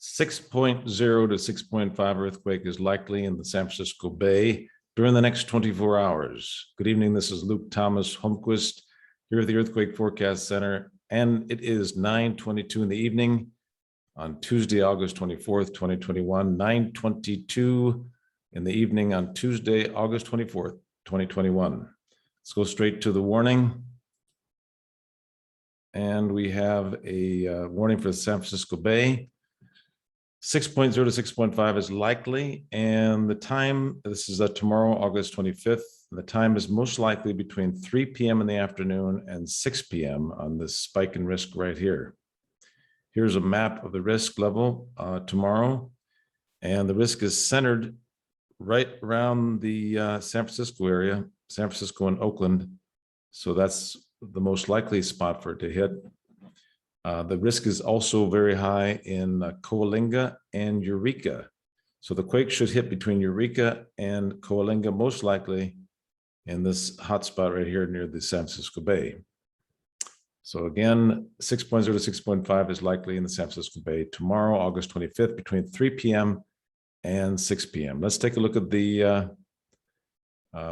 6.0 to 6.5 earthquake is likely in the San Francisco Bay during the next 24 hours. Good evening, this is Luke Thomas Holmquist here at the Earthquake Forecast Center, and it is 9:22 in the evening on Tuesday, August 24th, 2021, 9:22 in the evening on Tuesday, August 24th, 2021. Let's go straight to the warning. And we have a warning for the San Francisco Bay. 6.0 to 6.5 is likely, and the time, this is tomorrow, August 25th, the time is most likely between 3 p.m. in the afternoon and 6 p.m. on this spike in risk right here. Here's a map of the risk level tomorrow, and the risk is centered right around the San Francisco area, San Francisco and Oakland, so that's the most likely spot for it to hit. The risk is also very high in Coalinga and Eureka. So the quake should hit between Eureka and Coalinga, most likely in this hotspot right here near the San Francisco Bay. So again, 6.0 to 6.5 is likely in the San Francisco Bay tomorrow, August 25th, between 3 p.m. and 6 p.m. Let's take a look at the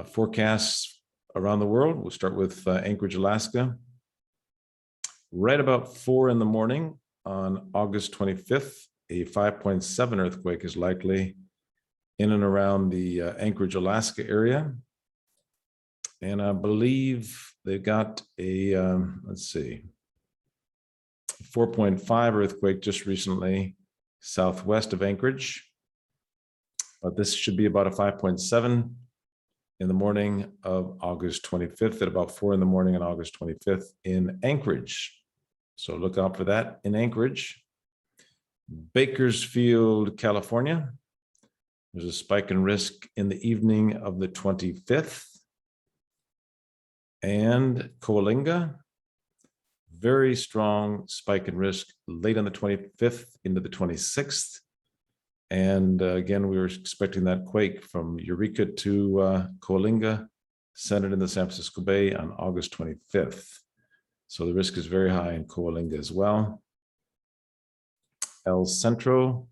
forecasts around the world. We'll start with Anchorage, Alaska. Right about 4 in the morning on August 25th, a 5.7 earthquake is likely in and around the Anchorage, Alaska area. And I believe they've got a, let's see, 4.5 earthquake just recently southwest of Anchorage. But this should be about a 5.7 in the morning of August 25th at about 4 in the morning on August 25th in Anchorage. So look out for that in Anchorage. Bakersfield, California. There's a spike in risk in the evening of the 25th. And Coalinga, very strong spike in risk late on the 25th into the 26th. And again, we were expecting that quake from Eureka to Coalinga, centered in the San Francisco Bay on August 25th. So the risk is very high in Coalinga as well. El Centro,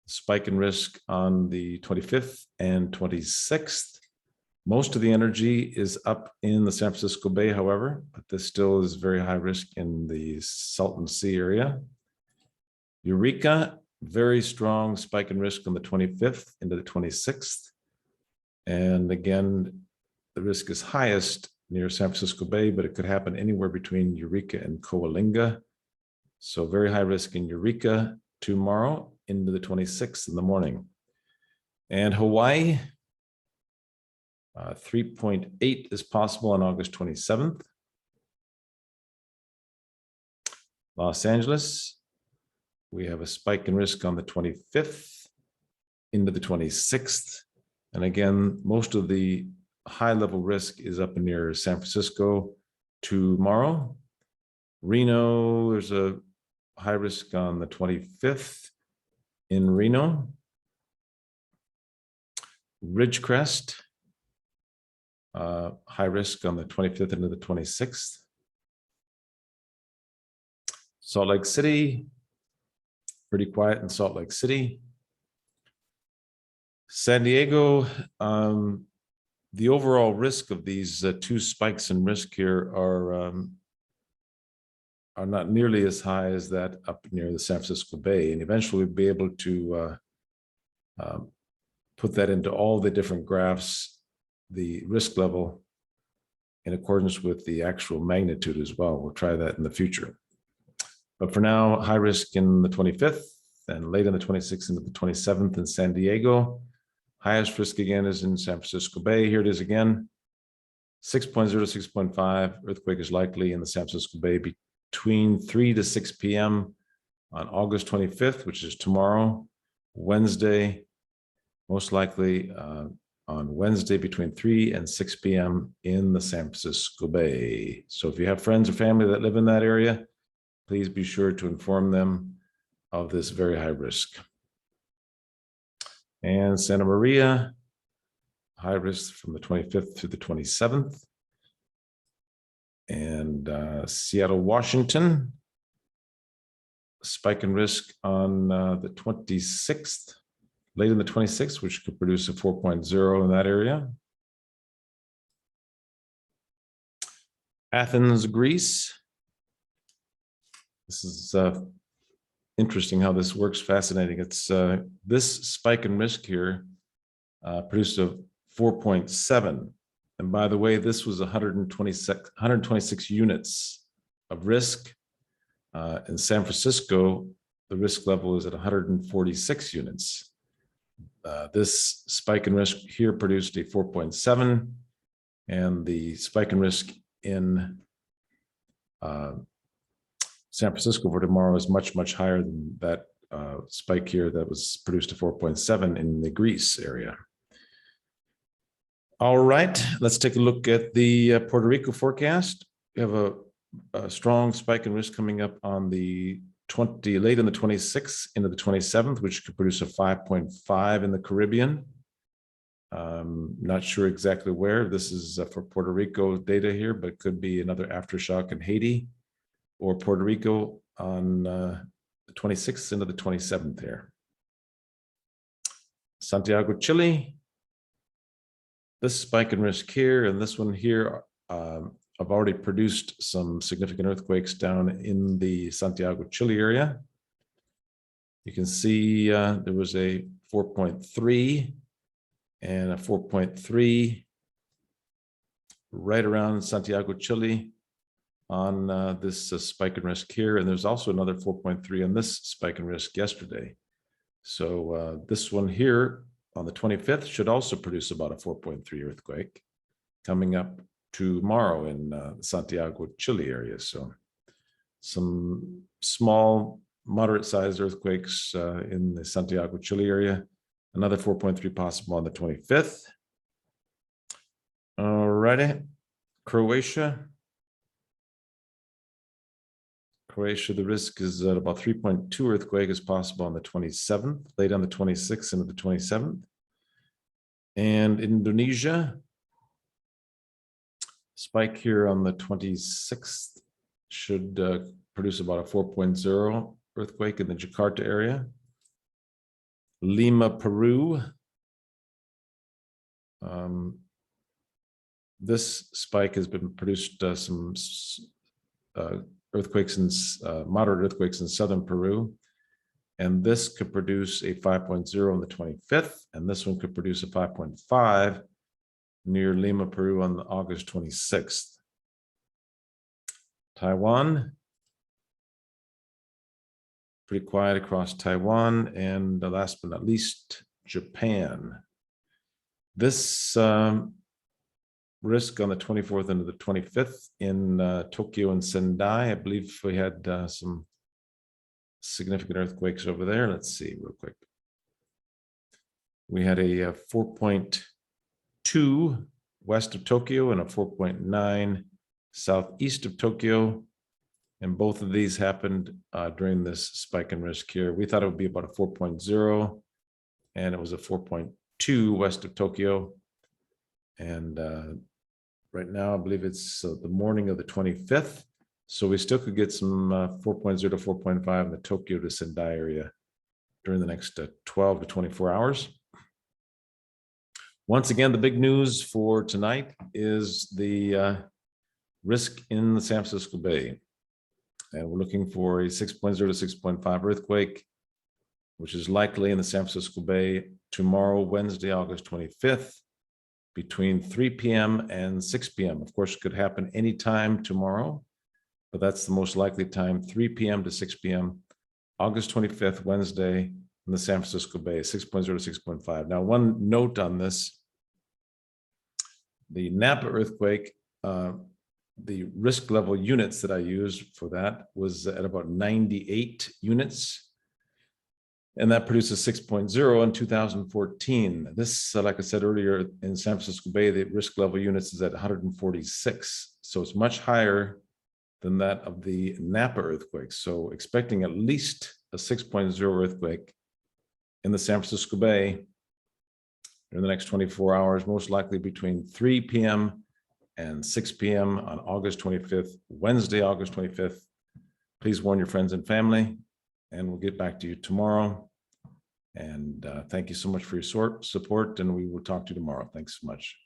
spike in risk on the 25th and 26th. Most of the energy is up in the San Francisco Bay, however, but this still is very high risk in the Salton Sea area. Eureka, very strong spike in risk on the 25th into the 26th. And again, the risk is highest near San Francisco Bay, but it could happen anywhere between Eureka and Coalinga. So very high risk in Eureka tomorrow into the 26th in the morning. And Hawaii, 3.8 is possible on August 27th. Los Angeles, we have a spike in risk on the 25th into the 26th. And again, most of the high level risk is up near San Francisco tomorrow. Reno, there's a high risk on the 25th in Reno. Ridgecrest, high risk on the 25th into the 26th. Salt Lake City, pretty quiet in Salt Lake City. San Diego, the overall risk of these two spikes in risk here are not nearly as high as that up near the San Francisco Bay. And eventually we'll be able to put that into all the different graphs, the risk level in accordance with the actual magnitude as well. We'll try that in the future. But for now, high risk in the 25th and late in the 26th into the 27th in San Diego. Highest risk again is in San Francisco Bay. Here it is again. 6.0 to 6.5 earthquake is likely in the San Francisco Bay between 3 to 6 p.m. on August 25th, which is tomorrow, Wednesday, most likely on Wednesday between 3 and 6 p.m. in the San Francisco Bay. So if you have friends or family that live in that area, please be sure to inform them of this very high risk. And Santa Maria, high risk from the 25th through the 27th. And Seattle, Washington, spike in risk on the 26th, late in the 26th, which could produce a 4.0 in that area. Athens, Greece. This is interesting how this works, fascinating. It's this spike in risk here produced a 4.7. And by the way, this was 126 units of risk. In San Francisco, the risk level is at 146 units. This spike in risk here produced a 4.7, and the spike in risk in San Francisco for tomorrow is much, much higher than that spike here that was produced a 4.7 in the Greece area. All right, let's take a look at the Puerto Rico forecast. We have a strong spike in risk coming up on the late in the 26th into the 27th, which could produce a 5.5 in the Caribbean. Not sure exactly where. This is for Puerto Rico data here, but could be another aftershock in Haiti or Puerto Rico on the 26th into the 27th here. Santiago, Chile. This spike in risk here and this one here have already produced some significant earthquakes down in the Santiago, Chile area. You can see there was a 4.3 and a 4.3 right around Santiago, Chile on this spike in risk here. And there's also another 4.3 on this spike in risk yesterday. So this one here on the 25th should also produce about a 4.3 earthquake coming up tomorrow in the Santiago, Chile area. So some small, moderate sized earthquakes in the Santiago, Chile area. Another 4.3 possible on the 25th. All righty, Croatia. Croatia, the risk is at about 3.2 earthquake is possible on the 27th, late on the 26th into the 27th. And Indonesia, spike here on the 26th should produce about a 4.0 earthquake in the Jakarta area. Lima, Peru. This spike has been produced some earthquakes and moderate earthquakes in southern Peru. And this could produce a 5.0 on the 25th. And this one could produce a 5.5 near Lima, Peru on August 26th. Taiwan. Pretty quiet across Taiwan. And last but not least, Japan. This risk on the 24th into the 25th in Tokyo and Sendai. I believe we had some significant earthquakes over there. Let's see real quick. We had a 4.2 west of Tokyo and a 4.9 southeast of Tokyo. And both of these happened during this spike in risk here. We thought it would be about a 4.0, and it was a 4.2 west of Tokyo. And right now, I believe it's the morning of the 25th. So we still could get some 4.0 to 4.5 in the Tokyo to Sendai area during the next 12 to 24 hours. Once again, the big news for tonight is the risk in the San Francisco Bay. And we're looking for a 6.0 to 6.5 earthquake, which is likely in the San Francisco Bay tomorrow, Wednesday, August 25th, between 3 p.m. and 6 p.m. Of course, it could happen anytime tomorrow, but that's the most likely time, 3 p.m. to 6 p.m., August 25th, Wednesday, in the San Francisco Bay, 6.0 to 6.5. Now, one note on this, the Napa earthquake, the risk level units that I used for that was at about 98 units. And that produces 6.0 in 2014. This, like I said earlier, in San Francisco Bay, the risk level units is at 146. So it's much higher than that of the Napa earthquake. So expecting at least a 6.0 earthquake in the San Francisco Bay in the next 24 hours, most likely between 3 p.m. and 6 p.m. on August 25th, Wednesday, August 25th. Please warn your friends and family. and we'll get back to you tomorrow. And thank you so much for your support, and we will talk to you tomorrow. Thanks so much.